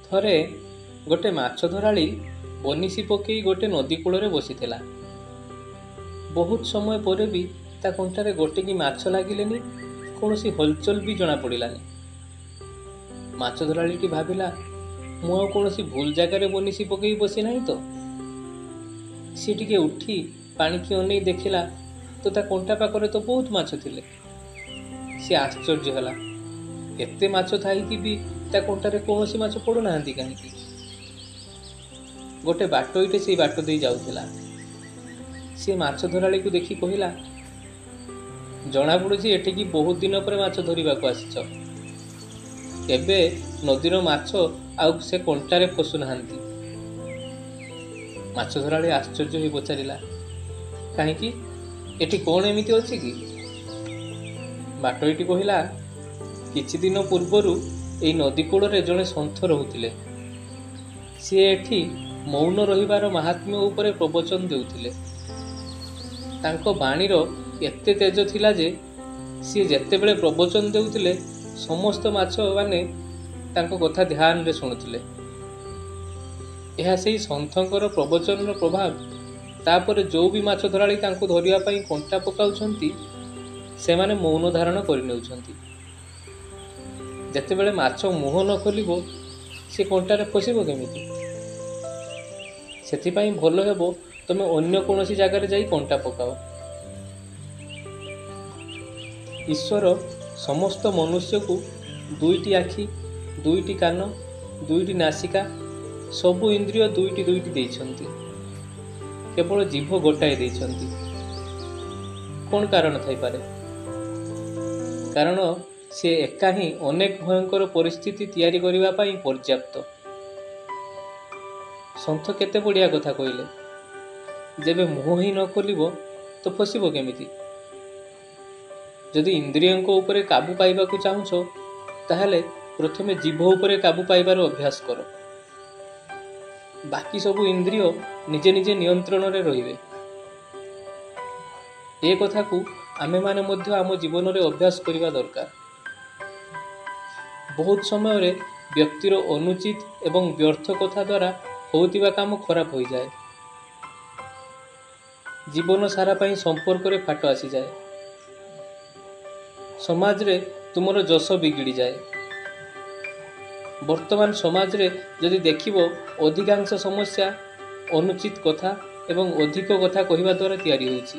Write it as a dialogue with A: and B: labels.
A: ଥରେ गोटे माछ धराली बनिशी पकई गोटे नदी कूल बसीला। बहुत समय पर भी ता कंठारे गोटे कि माछ लगिलेनी, कौन सी हलचल भी जना पड़ानी। माछ धराली भाविला मु कौन सी भूल जगार बनिशी पकई बसी ना तो। सी टिके उठी पानी की अनै देखिला तो ता कंठा पाखरे तो बहुत माछ थिले। सी आश्चर्य होला, एते माछ थाई भी ता कंठारे कौन सी माछ पड़ुना कहीं। गोटे बाटोईटे से बाट दे जाउथिला। सी माछ धराली को देखी कहिला, जना पड़ुछि एठिकी बहुत दिन पर माछ धरिबा को आसिछ। एबे नदीर माछ आउ से कंटारे फसु नाहांती। माछ धराली आश्चर्य होई पचारिला, काहेकि एठी कोन एमिति अछि कि? बाटोईटी कहिला, किछि दिन पूर्वरु एई नदी कूଳରେ जणे सन्थ रहुथिले। सी एठी मौन रहिबार महात्म्य उपरे प्रवचन देउथिले। तांको बाणीर एते तेज थिला जे सी जेतेबेले प्रवचन देउथिले समस्त माछ माने तांको कथा ध्यान रे सुनुथिले। एहा सेही सन्थंकर प्रवचनर प्रभाव। तापर जो भी माछ धराली तांको धरिया पई कंटा पकाउछंती सेमाने मौन धारण करिनेउछंती। जेतेबेले माछ मुह न खोलिबो से कंटारे फसिबो केमिति? सेथिपाई भल हेबो तमे अन्य कोनोसी जगार जाई कंटा पकाओ। ईश्वर समस्त मनुष्य को दुईटी आखि, दुईटी कान, दुईटी नासिका, सबु इंद्रिय दुईटी दुईटी देइछंती। केवल जीभ गोटाए देइछंती। कौन कारण थाई पारे? कारण से एका ही अनेक भयंकर परिस्थिति तैयारी करिबा पई पर्याप्त। सन्थ केते बढ़िया कथा कहले, जेबे मुह ही न खोलिबो तो फसिबो केमिति? जदि इंद्रियंको उपरे काबू पाइबा को चाहुछो ताहले प्रथमे जीभ उपरे काबू पाइबार अभ्यास करो। बाकी सबु इंद्रिय निजे निजे नियंत्रण रे रहिबे। ए कथा को आमे माने मध्य आम जीवन रे अभ्यास करिबा दरकार। बहुत समय रे व्यक्तिर अनुचित एवं व्यर्थ कथा द्वारा होतिबा काम खराब हो जाए। जीवन सारा पई संपर्क रे फाट आसी जाए। समाज रे तुमर जस बिगिड़ी जाए। वर्तमान समाज रे जदि देखिबो अधिकांश समस्या अनुचित कथा एवं अधिक कथा कहिबा द्वारा तैयारी होउछि।